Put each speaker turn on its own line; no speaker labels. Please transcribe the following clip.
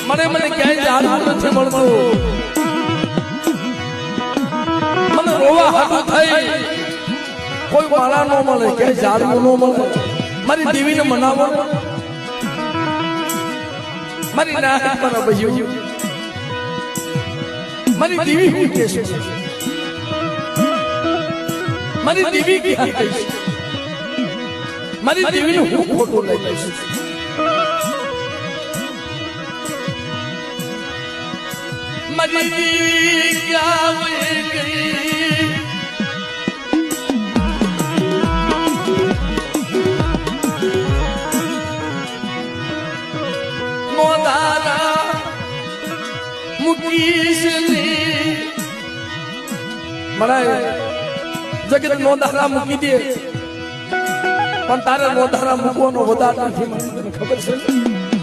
મને મને ક્યાંય જાણવું નથી મળતું મને રોવા હાટું થઈ કોઈ માળા ન મળે ક્યાંય જાણવું ન મળે મારી દેવીને મનાવો મારી ના મારા ભાઈઓ મારી દેવી હું કહેશે મારી દેવી ક્યાં કહીશ મારી દેવીને હું ખોટું લઈ લઈશ મારી દેવી ક્યાં વહી ગઈ મોદારા મુકીશની મને જગત મોદારા મૂકી દે પણ તારે મોદારા મૂકવાનો વધારે નથી મને ખબર છે